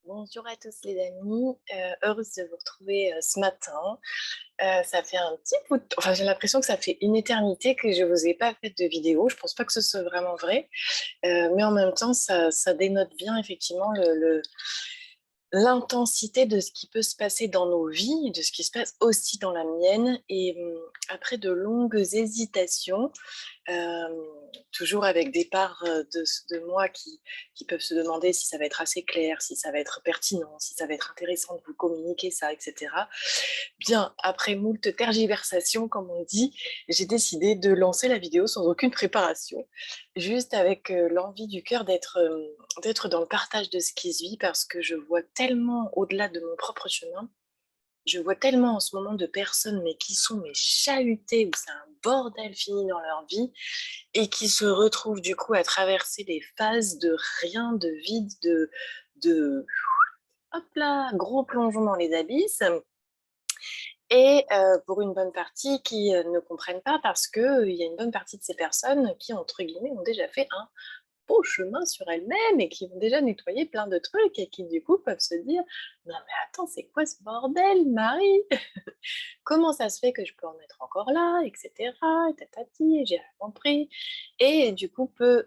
Bonjour à tous les amis, heureuse de vous retrouver ce matin. Ça fait un petit bout de temps, enfin j'ai l'impression que ça fait une éternité que je ne vous ai pas fait de vidéo. Je pense pas que ce soit vraiment vrai, mais en même temps ça dénote bien effectivement l'intensité de ce qui peut se passer dans nos vies, de ce qui se passe aussi dans la mienne. Et après de longues hésitations, Hem, toujours avec des parts, de moi qui peuvent se demander si ça va être assez clair, si ça va être pertinent, si ça va être intéressant de vous communiquer ça et cetera. Bien, après moult tergiversations, comme on dit, j'ai décidé de lancer la vidéo sans aucune préparation, juste avec, l'envie du cœur d'être dans le partage de ce qui se vit parce que je vois tellement au-delà de mon propre chemin. Je vois tellement en ce moment de personnes, mais qui sont mais chahutées, où c'est un bordel fini dans leur vie et qui se retrouvent du coup à traverser des phases de rien, de vide, de hop là, gros plongeon dans les abysses et pour une bonne partie qui, ne comprennent pas parce que, il y a une bonne partie de ces personnes qui, entre guillemets, «ont déjà fait un beau chemin sur elles-mêmes» et qui vont déjà nettoyer plein de trucs et qui du coup peuvent se dire: «Non mais attends, c'est quoi ce bordel, Marie? Comment ça se fait que je peux en être encore là?» et cetera, et tatati, et j'ai rien compris et du coup ben,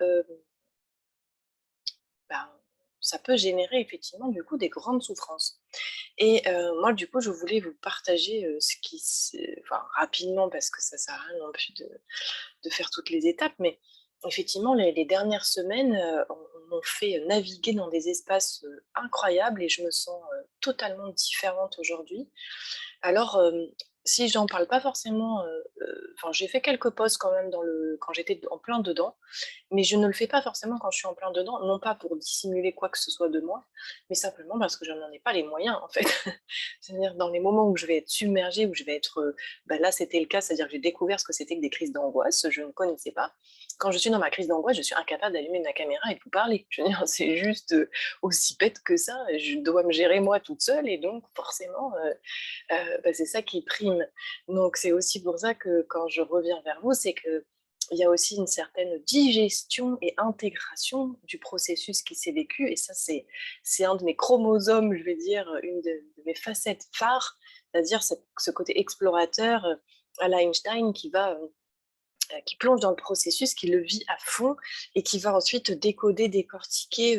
ça peut générer effectivement du coup des grandes souffrances et moi du coup je voulais vous partager, ce qui se enfin rapidement parce que ça sert à rien non plus de faire toutes les étapes, mais effectivement les dernières semaines, m'ont fait naviguer dans des espaces, incroyables et je me sens, totalement différente aujourd'hui. Alors, si j'en parle pas forcément, enfin j'ai fait quelques posts quand même quand j'étais en plein dedans, mais je ne le fais pas forcément quand je suis en plein dedans, non pas pour dissimuler quoi que ce soit de moi, mais simplement parce que je n'en ai pas les moyens, en fait. C'est-à-dire dans les moments où je vais être submergée, où je vais être, bah, là, c'était le cas, c'est-à-dire que j'ai découvert ce que c'était que des crises d'angoisse, je ne connaissais pas. Quand je suis dans ma crise d'angoisse, je suis incapable d'allumer ma caméra et de vous parler. Je veux dire, c'est juste, aussi bête que ça. Je dois me gérer moi toute seule et donc forcément, bah, c'est ça qui prime. Donc c'est aussi pour ça que quand je reviens vers vous, c'est que il y a aussi une certaine digestion et intégration du processus qui s'est vécu et ça c'est un de mes chromosomes, je vais dire, une de mes facettes phares, c'est-à-dire ce côté explorateur, à la Einstein qui plonge dans le processus, qui le vit à fond et qui va ensuite décoder, décortiquer,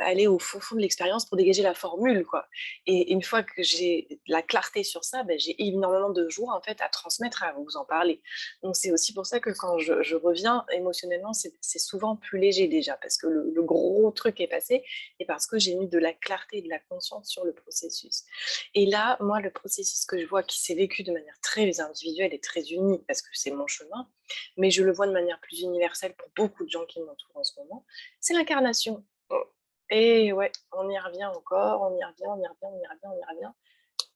aller au fond, fond de l'expérience pour dégager la formule, quoi. Et une fois que j'ai la clarté sur ça, ben j'ai énormément de joie, en fait, à transmettre, à vous en parler. Donc c'est aussi pour ça que quand je reviens émotionnellement, c'est souvent plus léger déjà parce que le gros truc est passé et parce que j'ai mis de la clarté et de la conscience sur le processus. Et là, moi, le processus que je vois qui s'est vécu de manière très individuelle et très unique parce que c'est mon chemin, mais je le vois de manière plus universelle pour beaucoup de gens qui m'entourent en ce moment, c'est l'incarnation. Et ouais, on y revient encore, on y revient, on y revient, on y revient, on y revient.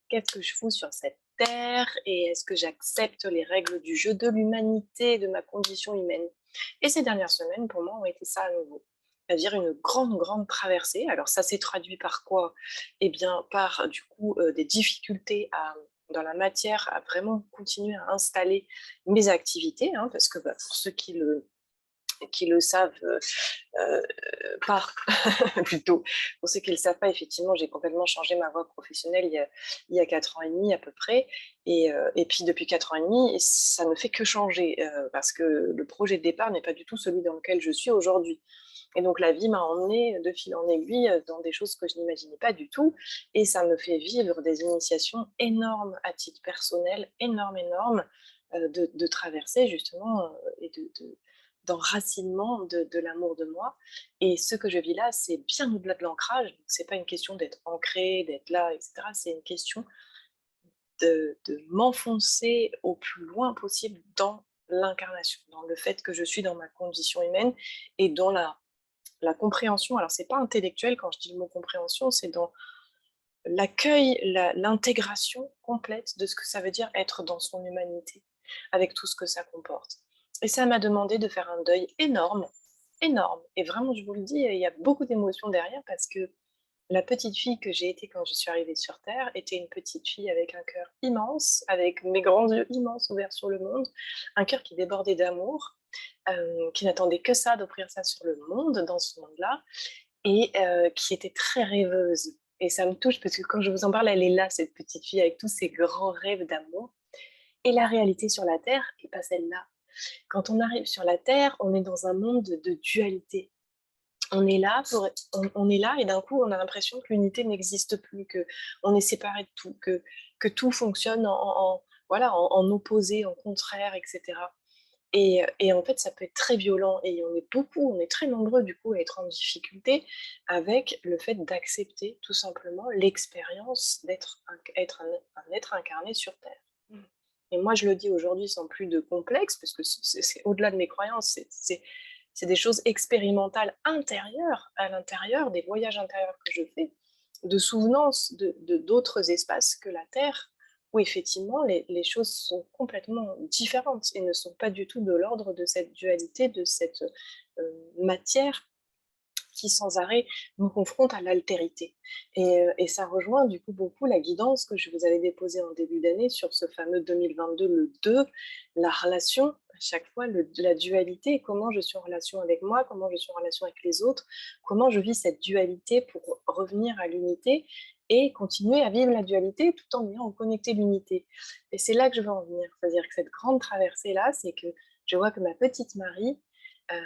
Qu'est-ce que je fous sur cette terre et est-ce que j'accepte les règles du jeu de l'humanité, de ma condition humaine? Et ces dernières semaines, pour moi, ont été ça à nouveau. C'est-à-dire une grande, grande traversée. Alors ça s'est traduit par quoi? Eh bien, par du coup des difficultés dans la matière à vraiment continuer à installer mes activités, hein, parce que bah, pour ceux qui le savent pas, plutôt, pour ceux qui ne le savent pas, effectivement, j'ai complètement changé ma voie professionnelle il y a 4 ans et demi à peu près et puis depuis 4 ans et demi, ça ne fait que changer, parce que le projet de départ n'est pas du tout celui dans lequel je suis aujourd'hui et donc la vie m'a emmenée de fil en aiguille, dans des choses que je n'imaginais pas du tout et ça me fait vivre des initiations énormes à titre personnel, énormes, énormes, de traversées justement, et d'enracinement de l'amour de moi et ce que je vis là, c'est bien au-delà de l'ancrage. C'est pas une question d'être ancré, d'être là, et cetera. C'est une question de m'enfoncer au plus loin possible dans l'incarnation, dans le fait que je suis dans ma condition humaine et dans la compréhension. Alors, c'est pas intellectuel quand je dis le mot compréhension, c'est dans l'accueil, l'intégration complète de ce que ça veut dire être dans son humanité, avec tout ce que ça comporte. Et ça m'a demandé de faire un deuil énorme, énorme. Et vraiment, je vous le dis, il y a beaucoup d'émotions derrière parce que la petite fille que j'ai été quand je suis arrivée sur Terre était une petite fille avec un cœur immense, avec mes grands yeux immenses ouverts sur le monde, un cœur qui débordait d'amour, qui n'attendait que ça, d'offrir ça sur le monde, dans ce monde-là, et qui était très rêveuse. Et ça me touche parce que quand je vous en parle, elle est là, cette petite fille, avec tous ses grands rêves d'amour. Et la réalité sur la Terre n'est pas celle-là. Quand on arrive sur la Terre, on est dans un monde de dualité. On est là et d'un coup, on a l'impression que l'unité n'existe plus, que on est séparé de tout, que tout fonctionne voilà, en opposé, en contraire, etc. Et en fait, ça peut être très violent et on est très nombreux du coup à être en difficulté avec le fait d'accepter tout simplement l'expérience un être incarné sur Terre. Mmh. Et moi, je le dis aujourd'hui sans plus de complexe, parce que c'est au-delà de mes croyances, c'est des choses expérimentales intérieures, à l'intérieur, des voyages intérieurs que je fais, de souvenance d'autres espaces que la Terre, où effectivement les choses sont complètement différentes et ne sont pas du tout de l'ordre de cette dualité, de cette matière qui sans arrêt nous confronte à l'altérité. Et ça rejoint du coup beaucoup la guidance que je vous avais déposée en début d'année sur ce fameux 2022, le 2, la relation, à chaque fois, la dualité, comment je suis en relation avec moi, comment je suis en relation avec les autres, comment je vis cette dualité pour revenir à l'unité et continuer à vivre la dualité tout en ayant connecté l'unité. Et c'est là que je veux en venir, c'est-à-dire que cette grande traversée-là, c'est que je vois que ma petite Marie, euh,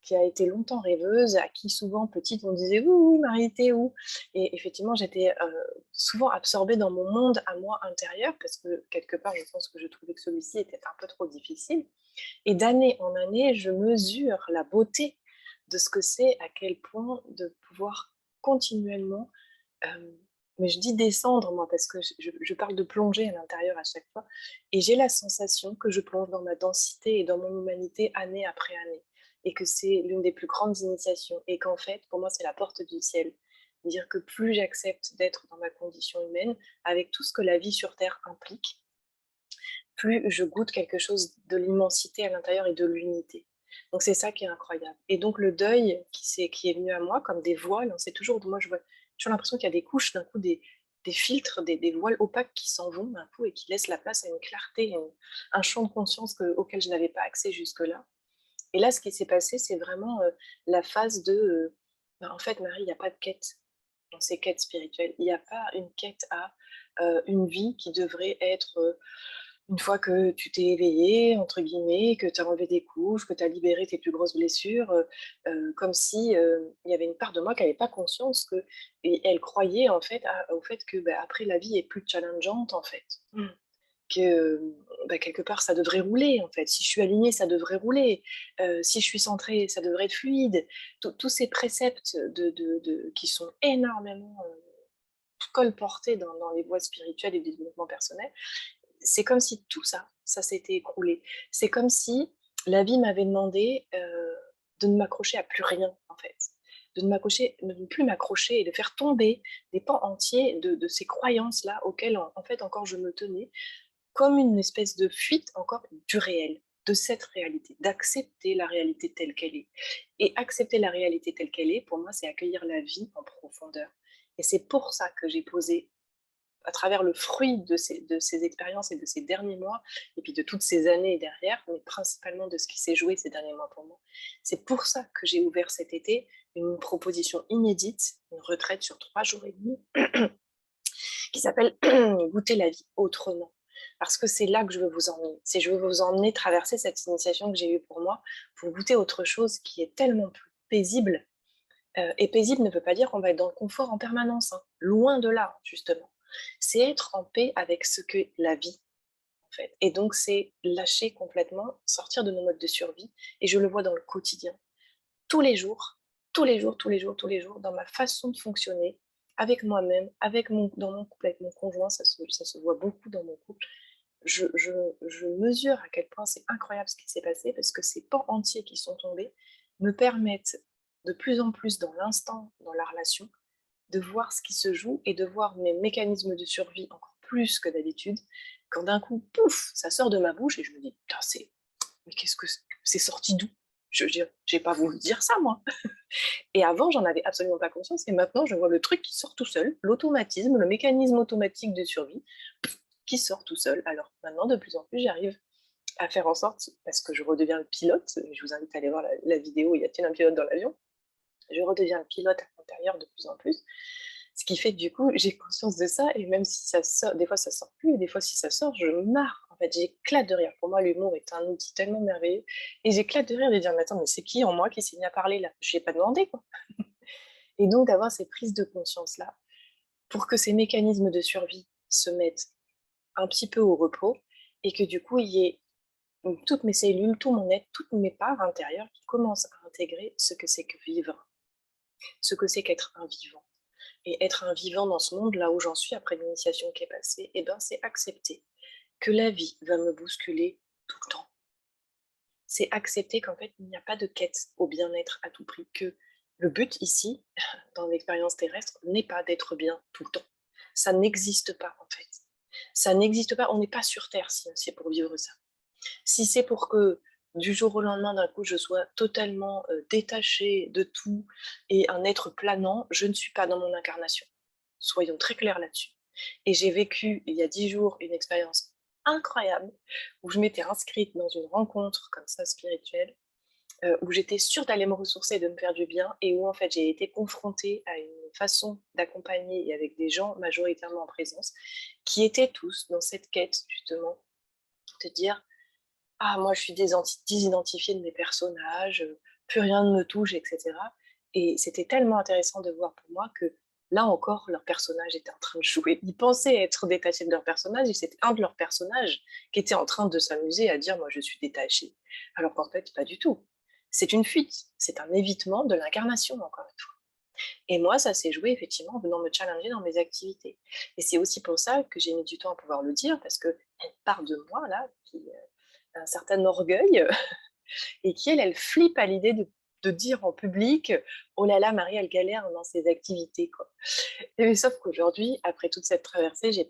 qui a été longtemps rêveuse, à qui souvent petite on disait ouh Marie t'es où? Et effectivement j'étais souvent absorbée dans mon monde à moi intérieur parce que quelque part je pense que je trouvais que celui-ci était un peu trop difficile. Et d'année en année je mesure la beauté de ce que c'est, à quel point de pouvoir continuellement, mais je dis descendre moi parce que je parle de plonger à l'intérieur à chaque fois, et j'ai la sensation que je plonge dans ma densité et dans mon humanité année après année, et que c'est l'une des plus grandes initiations, et qu'en fait pour moi c'est la porte du ciel. Dire que plus j'accepte d'être dans ma condition humaine, avec tout ce que la vie sur Terre implique, plus je goûte quelque chose de l'immensité à l'intérieur et de l'unité. Donc c'est ça qui est incroyable. Et donc le deuil qui est venu à moi comme des voiles, hein, c'est toujours, moi je vois toujours l'impression qu'il y a des couches, d'un coup des filtres, des voiles opaques qui s'en vont d'un coup et qui laissent la place à une clarté, un champ de conscience auquel je n'avais pas accès jusque-là. Et là, ce qui s'est passé, c'est vraiment la phase de, en fait Marie, il n'y a pas de quête dans ces quêtes spirituelles. Il n'y a pas une quête à une vie qui devrait être une fois que tu t'es éveillé, entre guillemets, que tu as enlevé des couches, que tu as libéré tes plus grosses blessures, comme si, il y avait une part de moi qui n'avait pas conscience que, et elle croyait en fait au fait que, bah, après la vie est plus challengeante en fait. Que, bah, quelque part ça devrait rouler en fait. Si je suis alignée, ça devrait rouler. Si je suis centrée, ça devrait être fluide. Tous ces préceptes qui sont énormément, colportés dans les voies spirituelles et du développement personnel, c'est comme si tout ça, ça s'était écroulé. C'est comme si la vie m'avait demandé, de ne m'accrocher à plus rien, en fait. De ne plus m'accrocher et de faire tomber des pans entiers de ces croyances-là auxquelles, en fait, encore je me tenais, comme une espèce de fuite encore du réel, de cette réalité, d'accepter la réalité telle qu'elle est. Et accepter la réalité telle qu'elle est, pour moi, c'est accueillir la vie en profondeur. Et c'est pour ça que j'ai posé à travers le fruit de ces expériences et de ces derniers mois, et puis de toutes ces années derrière, mais principalement de ce qui s'est joué ces derniers mois pour moi. C'est pour ça que j'ai ouvert cet été une proposition inédite, une retraite sur 3 jours et demi, qui s'appelle Goûter la vie autrement. Parce que c'est là que je veux vous emmener. Je veux vous emmener traverser cette initiation que j'ai eue pour moi, pour goûter autre chose qui est tellement plus paisible. Et paisible ne veut pas dire qu'on va être dans le confort en permanence, hein. Loin de là, justement. C'est être en paix avec ce que la vie, en fait. Et donc, c'est lâcher complètement, sortir de nos modes de survie. Et je le vois dans le quotidien. Tous les jours, tous les jours, tous les jours, tous les jours, dans ma façon de fonctionner, avec moi-même, dans mon couple, avec mon conjoint, ça se voit beaucoup dans mon couple. Je mesure à quel point c'est incroyable ce qui s'est passé, parce que ces pans entiers qui sont tombés me permettent de plus en plus dans l'instant, dans la relation, de voir ce qui se joue et de voir mes mécanismes de survie encore plus que d'habitude, quand d'un coup, pouf, ça sort de ma bouche et je me dis, putain, mais qu'est-ce que c'est sorti d'où? J'ai pas voulu dire ça, moi. Et avant, j'en avais absolument pas conscience, et maintenant, je vois le truc qui sort tout seul, l'automatisme, le mécanisme automatique de survie, qui sort tout seul. Alors maintenant, de plus en plus, j'arrive à faire en sorte, parce que je redeviens le pilote, et je vous invite à aller voir la vidéo, il y a-t-il un pilote dans l'avion? Je redeviens le pilote à l'intérieur de plus en plus. Ce qui fait que du coup, j'ai conscience de ça et même si ça sort des fois ça sort plus et des fois si ça sort, je me marre. En fait, j'éclate de rire. Pour moi, l'humour est un outil tellement merveilleux et j'éclate de rire de dire: «Mais attends, mais c'est qui en moi qui s'est mis à parler là? Je lui ai pas demandé, quoi». Et donc d'avoir ces prises de conscience-là, pour que ces mécanismes de survie se mettent un petit peu au repos et que du coup, il y ait toutes mes cellules, tout mon être, toutes mes parts intérieures qui commencent à intégrer ce que c'est que vivre, ce que c'est qu'être un vivant. Et être un vivant dans ce monde, là où j'en suis après l'initiation qui est passée, eh ben, c'est accepter que la vie va me bousculer tout le temps. C'est accepter qu'en fait, il n'y a pas de quête au bien-être à tout prix, que le but ici, dans l'expérience terrestre, n'est pas d'être bien tout le temps. Ça n'existe pas en fait. Ça n'existe pas, on n'est pas sur Terre si c'est pour vivre ça. Si c'est pour que du jour au lendemain, d'un coup, je sois totalement détachée de tout et un être planant, je ne suis pas dans mon incarnation. Soyons très clairs là-dessus. Et j'ai vécu il y a 10 jours une expérience incroyable où je m'étais inscrite dans une rencontre comme ça spirituelle, où j'étais sûre d'aller me ressourcer, de me faire du bien et où en fait j'ai été confrontée à une façon d'accompagner et avec des gens majoritairement en présence qui étaient tous dans cette quête justement de dire ah moi je suis désidentifiée de mes personnages, plus rien ne me touche et cetera et c'était tellement intéressant de voir pour moi que, là encore, leur personnage était en train de jouer. Ils pensaient être détachés de leur personnage et c'était un de leurs personnages qui était en train de s'amuser à dire: «Moi je suis détaché», alors qu'en fait pas du tout. C'est une fuite, c'est un évitement de l'incarnation encore une fois et moi ça s'est joué effectivement en venant me challenger dans mes activités et c'est aussi pour ça que j'ai mis du temps à pouvoir le dire parce qu'il y a une part de moi là qui, un certain orgueil et qui, elle flippe à l'idée de dire en public oh là là, Marie, elle galère dans ses activités, quoi. Et sauf qu'aujourd'hui, après toute cette traversée, j'ai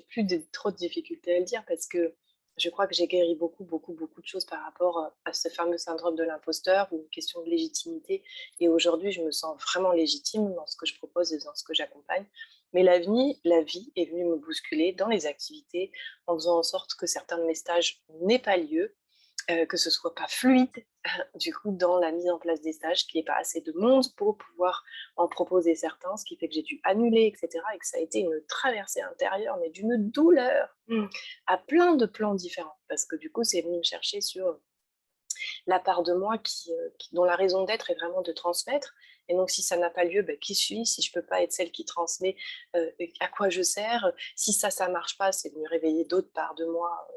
plus trop de difficultés à le dire parce que je crois que j'ai guéri beaucoup, beaucoup, beaucoup de choses par rapport à ce fameux syndrome de l'imposteur ou une question de légitimité. Et aujourd'hui, je me sens vraiment légitime dans ce que je propose et dans ce que j'accompagne. Mais la vie est venue me bousculer dans les activités en faisant en sorte que certains de mes stages n'aient pas lieu, que ce soit pas fluide, du coup, dans la mise en place des stages, qu'il y ait pas assez de monde pour pouvoir en proposer certains, ce qui fait que j'ai dû annuler et cetera et que ça a été une traversée intérieure, mais d'une douleur, à plein de plans différents. Parce que du coup, c'est venu me chercher sur la part de moi dont la raison d'être est vraiment de transmettre. Et donc, si ça n'a pas lieu, qui suis-je? Si je peux pas être celle qui transmet, à quoi je sers? Si ça marche pas, c'est de me réveiller d'autres parts de moi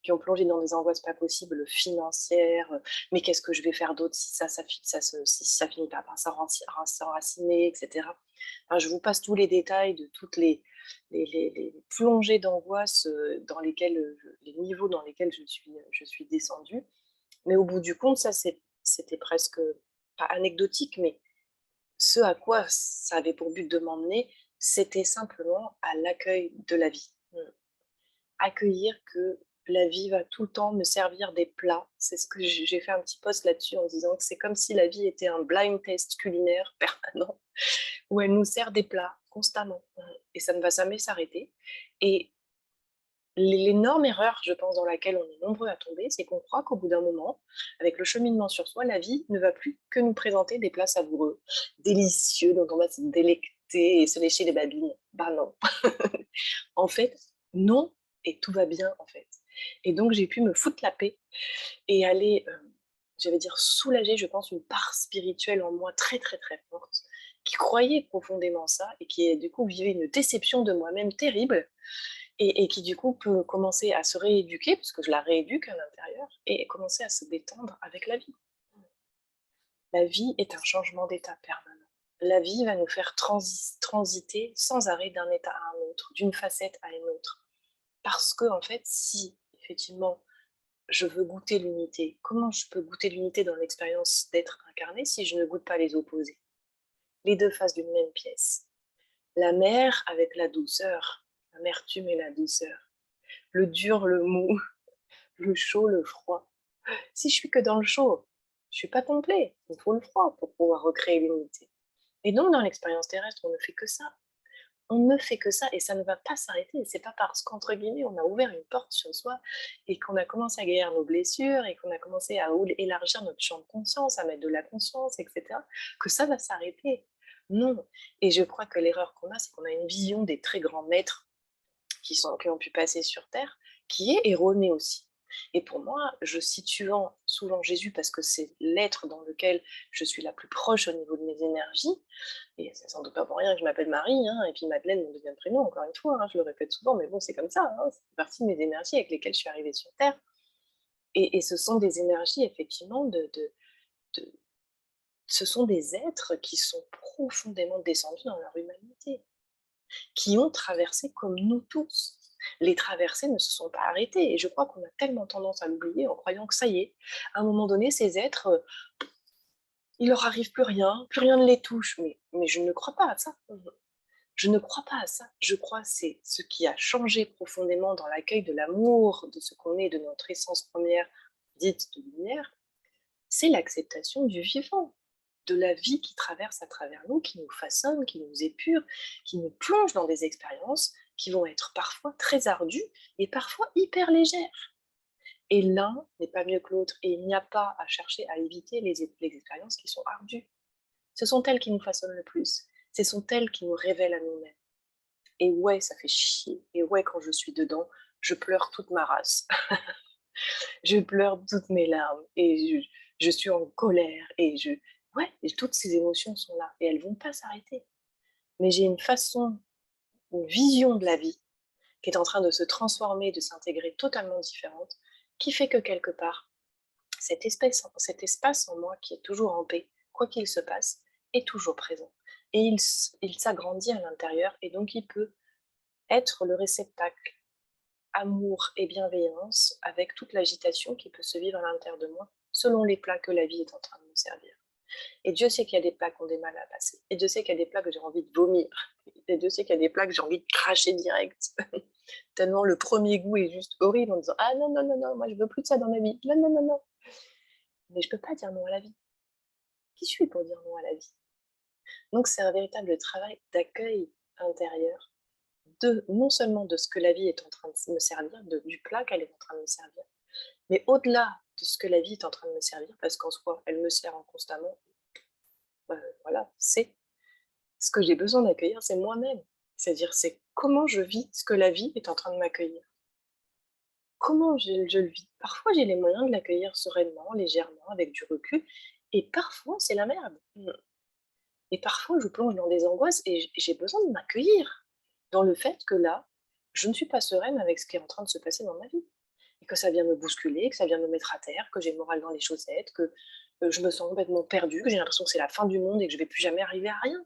qui ont plongé dans des angoisses pas possibles, financières. Mais qu'est-ce que je vais faire d'autre si si ça finit pas par s'enraciner, etc. Enfin, je vous passe tous les détails de toutes les plongées d'angoisse dans lesquelles, les niveaux dans lesquels je suis descendue. Mais au bout du compte, c'était presque pas anecdotique, mais ce à quoi ça avait pour but de m'emmener, c'était simplement à l'accueil de la vie. Accueillir que la vie va tout le temps me servir des plats. C'est ce que j'ai fait un petit post là-dessus en disant que c'est comme si la vie était un blind test culinaire permanent où elle nous sert des plats constamment, et ça ne va jamais s'arrêter et l'énorme erreur, je pense, dans laquelle on est nombreux à tomber, c'est qu'on croit qu'au bout d'un moment, avec le cheminement sur soi, la vie ne va plus que nous présenter des plats savoureux, délicieux, dont on va se délecter et se lécher les babines. Bah non. En fait, non, et tout va bien, en fait. Et donc, j'ai pu me foutre la paix et aller, j'allais dire soulager, je pense, une part spirituelle en moi très, très, très forte, qui croyait profondément ça et qui, du coup, vivait une déception de moi-même terrible et qui du coup peut commencer à se rééduquer, parce que je la rééduque à l'intérieur, et commencer à se détendre avec la vie. La vie est un changement d'état permanent. La vie va nous faire transiter sans arrêt d'un état à un autre, d'une facette à une autre. Parce que, en fait, si effectivement je veux goûter l'unité, comment je peux goûter l'unité dans l'expérience d'être incarné si je ne goûte pas les opposés? Les deux faces d'une même pièce. La mer avec la douceur, l'amertume et la douceur, le dur, le mou, le chaud, le froid. Si je suis que dans le chaud, je suis pas complet. Il me faut le froid pour pouvoir recréer l'unité. Et donc, dans l'expérience terrestre, on ne fait que ça. On ne fait que ça et ça ne va pas s'arrêter. C'est pas parce qu'entre guillemets, on a ouvert une porte sur soi et qu'on a commencé à guérir nos blessures et qu'on a commencé à élargir notre champ de conscience, à mettre de la conscience, etc., que ça va s'arrêter. Non. Et je crois que l'erreur qu'on a, c'est qu'on a une vision des très grands maîtres qui ont pu passer sur terre, qui est erronée aussi. Et pour moi, je situant souvent Jésus parce que c'est l'être dans lequel je suis la plus proche au niveau de mes énergies, et c'est sans doute pas pour rien que je m'appelle Marie, hein, et puis Madeleine, mon deuxième prénom, encore une fois, hein, je le répète souvent, mais bon, c'est comme ça, hein, c'est partie de mes énergies avec lesquelles je suis arrivée sur Terre. Et ce sont des énergies, effectivement, de- ce sont des êtres qui sont profondément descendus dans leur humanité, qui ont traversé comme nous tous. Les traversées ne se sont pas arrêtées, et je crois qu'on a tellement tendance à l'oublier en croyant que ça y est, à un moment donné, ces êtres, il leur arrive plus rien ne les touche. Mais je ne crois pas à ça. Je ne crois pas à ça. Je crois que c'est ce qui a changé profondément dans l'accueil de l'amour, de ce qu'on est, de notre essence première, dite de lumière, c'est l'acceptation du vivant, de la vie qui traverse à travers nous, qui nous façonne, qui nous épure, qui nous plonge dans des expériences qui vont être parfois très ardues et parfois hyper légères. Et l'un n'est pas mieux que l'autre, et il n'y a pas à chercher à éviter les expériences qui sont ardues. Ce sont elles qui nous façonnent le plus. Ce sont elles qui nous révèlent à nous-mêmes. Et ouais, ça fait chier. Et ouais, quand je suis dedans, je pleure toute ma race. Je pleure toutes mes larmes et je suis en colère ouais, et toutes ces émotions sont là et elles vont pas s'arrêter. Mais j'ai une façon, une vision de la vie qui est en train de se transformer, de s'intégrer totalement différente, qui fait que quelque part, cet espace en moi qui est toujours en paix, quoi qu'il se passe, est toujours présent. Et il s'agrandit à l'intérieur et donc il peut être le réceptacle amour et bienveillance avec toute l'agitation qui peut se vivre à l'intérieur de moi, selon les plats que la vie est en train de me servir. Et Dieu sait qu'il y a des plats qui ont des mal à passer. Et Dieu sait qu'il y a des plats que j'ai envie de vomir. Et Dieu sait qu'il y a des plats que j'ai envie de cracher direct. Tellement le premier goût est juste horrible en disant ah non, non, non, non, moi je veux plus de ça dans ma vie. Non, non, non, non. Mais je peux pas dire non à la vie. Qui suis je pour dire non à la vie? Donc c'est un véritable travail d'accueil intérieur de non seulement de ce que la vie est en train de me servir, du plat qu'elle est en train de me servir, mais au-delà de ce que la vie est en train de me servir, parce qu'en soi, elle me sert en constamment, voilà, c'est ce que j'ai besoin d'accueillir, c'est moi-même. C'est-à-dire, c'est comment je vis ce que la vie est en train de m'accueillir. Comment je le vis. Parfois, j'ai les moyens de l'accueillir sereinement, légèrement, avec du recul, et parfois, c'est la merde. Et parfois, je plonge dans des angoisses et j'ai besoin de m'accueillir dans le fait que là, je ne suis pas sereine avec ce qui est en train de se passer dans ma vie. Et que ça vient me bousculer, que ça vient me mettre à terre, que j'ai le moral dans les chaussettes, que je me sens complètement perdue, que j'ai l'impression que c'est la fin du monde et que je vais plus jamais arriver à rien.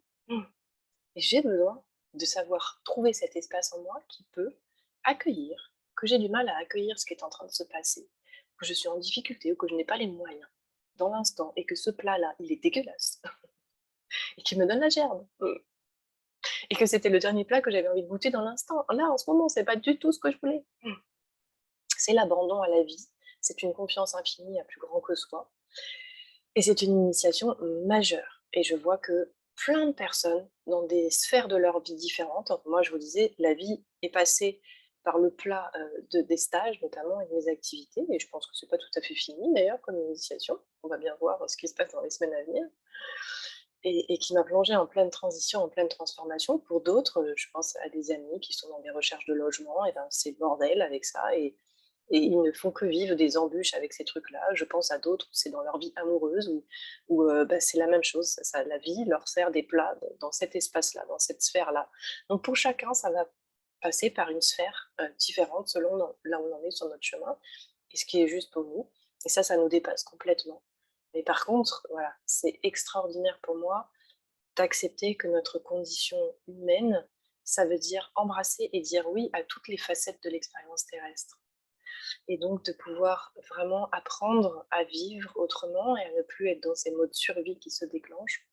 Et j'ai besoin de savoir trouver cet espace en moi qui peut accueillir, que j'ai du mal à accueillir ce qui est en train de se passer, que je suis en difficulté ou que je n'ai pas les moyens dans l'instant et que ce plat-là, il est dégueulasse et qui me donne la gerbe. Et que c'était le dernier plat que j'avais envie de goûter dans l'instant. Là, en ce moment, c'est pas du tout ce que je voulais. C'est l'abandon à la vie, c'est une confiance infinie à plus grand que soi et c'est une initiation majeure et je vois que plein de personnes dans des sphères de leur vie différentes, moi je vous disais, la vie est passée par le plat, des stages notamment et de mes activités et je pense que c'est pas tout à fait fini d'ailleurs comme initiation. On va bien voir ce qui se passe dans les semaines à venir et qui m'a plongée en pleine transition, en pleine transformation. Pour d'autres, je pense à des amis qui sont dans des recherches de logement et ben, c'est le bordel avec ça et ils ne font que vivre des embûches avec ces trucs-là. Je pense à d'autres où c'est dans leur vie amoureuse où, bah, c'est la même chose, ça la vie leur sert des plats dans cet espace-là, dans cette sphère-là. Donc pour chacun, ça va passer par une sphère, différente selon là où on en est sur notre chemin et ce qui est juste pour nous et ça nous dépasse complètement. Mais par contre, voilà, c'est extraordinaire pour moi d'accepter que notre condition humaine, ça veut dire embrasser et dire oui à toutes les facettes de l'expérience terrestre. Et donc de pouvoir vraiment apprendre à vivre autrement et à ne plus être dans ces modes survie qui se déclenchent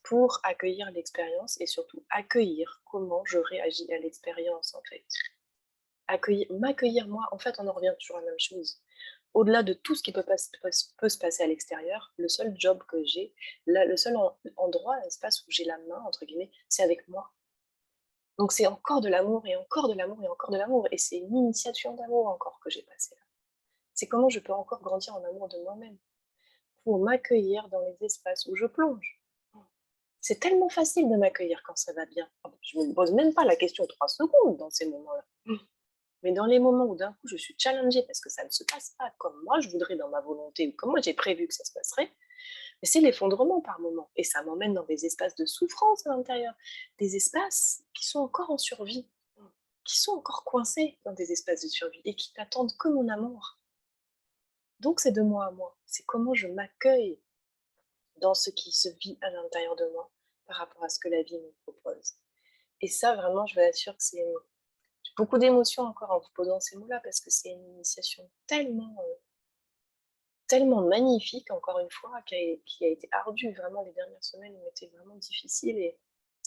pour accueillir l'expérience et surtout accueillir comment je réagis à l'expérience en fait. M'accueillir moi, en fait on en revient toujours à la même chose. Au-delà de tout ce qui peut se passer à l'extérieur, le seul job que j'ai, le seul endroit, espace où j'ai la main, entre guillemets, c'est avec moi. Donc c'est encore de l'amour et encore de l'amour et encore de l'amour. Et c'est une initiation d'amour encore que j'ai passée là. C'est comment je peux encore grandir en amour de moi-même pour m'accueillir dans les espaces où je plonge. C'est tellement facile de m'accueillir quand ça va bien. Je ne me pose même pas la question 3 secondes dans ces moments-là. Mais dans les moments où d'un coup je suis challengée parce que ça ne se passe pas comme moi je voudrais dans ma volonté ou comme moi j'ai prévu que ça se passerait, mais c'est l'effondrement par moment. Et ça m'emmène dans des espaces de souffrance à l'intérieur, des espaces qui sont encore en survie, qui sont encore coincés dans des espaces de survie et qui n'attendent que mon amour. Donc c'est de moi à moi. C'est comment je m'accueille dans ce qui se vit à l'intérieur de moi par rapport à ce que la vie me propose. Et ça, vraiment, je vous assure que c'est j'ai beaucoup d'émotions encore en vous posant ces mots-là parce que c'est une initiation tellement, tellement magnifique, encore une fois, qui a été ardue. Vraiment, les dernières semaines ont été vraiment difficiles et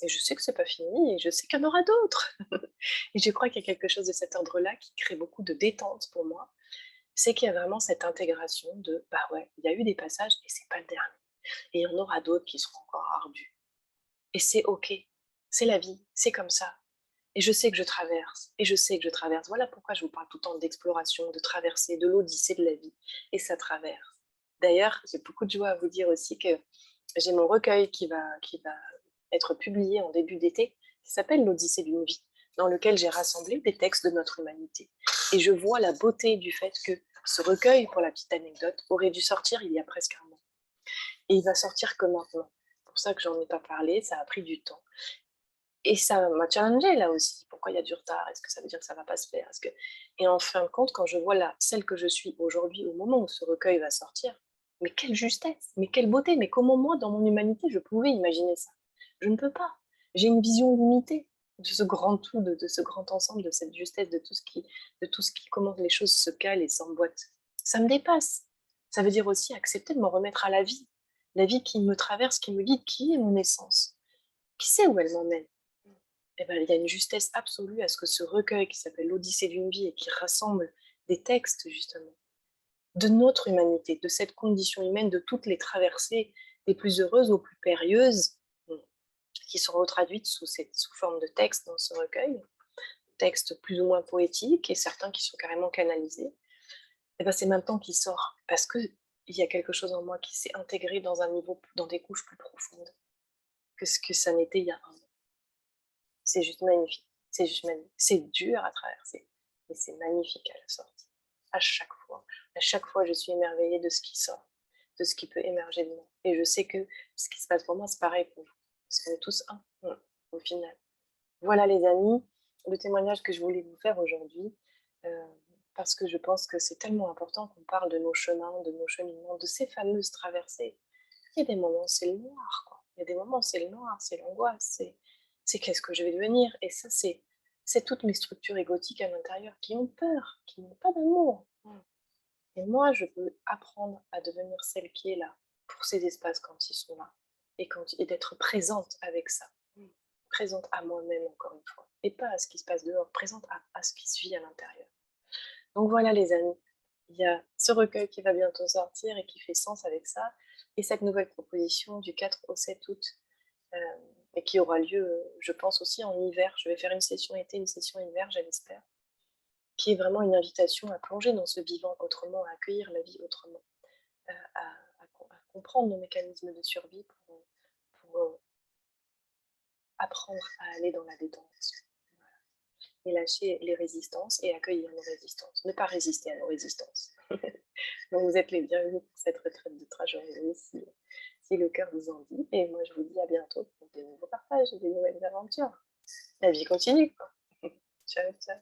je sais que c'est pas fini et je sais qu'il y en aura d'autres. Et je crois qu'il y a quelque chose de cet ordre-là qui crée beaucoup de détente pour moi. C'est qu'il y a vraiment cette intégration de bah ouais, il y a eu des passages et c'est pas le dernier. Et il y en aura d'autres qui seront encore ardus. Et c'est OK. C'est la vie, c'est comme ça. Et je sais que je traverse, et je sais que je traverse. Voilà pourquoi je vous parle tout le temps d'exploration, de traversée, de l'odyssée de la vie. Et ça traverse. D'ailleurs, j'ai beaucoup de joie à vous dire aussi que j'ai mon recueil qui va être publié en début d'été, qui s'appelle L'Odyssée d'une vie, dans lequel j'ai rassemblé des textes de notre humanité. Et je vois la beauté du fait que ce recueil, pour la petite anecdote, aurait dû sortir il y a presque un an. Et il va sortir que maintenant. C'est pour ça que j'en ai pas parlé, ça a pris du temps. Et ça m'a challengée là aussi. Pourquoi il y a du retard? Est-ce que ça veut dire que ça va pas se faire? Est-ce que... Et en fin de compte, quand je vois là, celle que je suis aujourd'hui, au moment où ce recueil va sortir, mais quelle justesse, mais quelle beauté, mais comment moi, dans mon humanité, je pouvais imaginer ça? Je ne peux pas. J'ai une vision limitée de ce grand tout, de ce grand ensemble, de cette justesse, de tout ce qui, comment les choses se calent et s'emboîtent. Ça me dépasse. Ça veut dire aussi accepter de me remettre à la vie qui me traverse, qui me guide, qui est mon essence. Qui sait où elle m'emmène? Eh ben, il y a une justesse absolue à ce que ce recueil qui s'appelle L'Odyssée d'une vie et qui rassemble des textes justement de notre humanité, de cette condition humaine, de toutes les traversées, des plus heureuses aux plus périlleuses, qui sont retraduites sous forme de textes dans ce recueil, textes plus ou moins poétiques et certains qui sont carrément canalisés. Et ben, c'est maintenant qu'il sort parce que il y a quelque chose en moi qui s'est intégré dans un niveau, dans des couches plus profondes que ce que ça n'était il y a un an. C'est juste magnifique. C'est juste magnifique. C'est dur à traverser, mais c'est magnifique à la sortie. À chaque fois. À chaque fois, je suis émerveillée de ce qui sort, de ce qui peut émerger de moi. Et je sais que ce qui se passe pour moi, c'est pareil pour vous. Parce qu'on est tous un, au final. Voilà les amis, le témoignage que je voulais vous faire aujourd'hui, heu, parce que je pense que c'est tellement important qu'on parle de nos chemins, de nos cheminements, de ces fameuses traversées. Il y a des moments, c'est le noir, quoi. Il y a des moments, c'est le noir, c'est l'angoisse, c'est qu'est-ce que je vais devenir? Et ça, c'est toutes mes structures égotiques à l'intérieur qui ont peur, qui n'ont pas d'amour. Et moi, je veux apprendre à devenir celle qui est là, pour ces espaces quand ils sont là, et d'être présente avec ça. Présente à moi-même, encore une fois, et pas à ce qui se passe dehors, présente à ce qui se vit à l'intérieur. Donc voilà les amis, il y a ce recueil qui va bientôt sortir et qui fait sens avec ça, et cette nouvelle proposition du 4 au 7 août, et qui aura lieu, je pense aussi en hiver. Je vais faire une session été, une session hiver, je l'espère, qui est vraiment une invitation à plonger dans ce vivant autrement, à accueillir la vie autrement, à comprendre nos mécanismes de survie pour apprendre à aller dans la détente. Et lâcher les résistances et accueillir nos résistances. Ne pas résister à nos résistances. Donc vous êtes les bienvenus pour cette retraite de 3 jours et demi si le cœur vous en dit. Et moi je vous dis à bientôt pour de nouveaux partages et de nouvelles aventures. La vie continue, quoi. Ciao, ciao.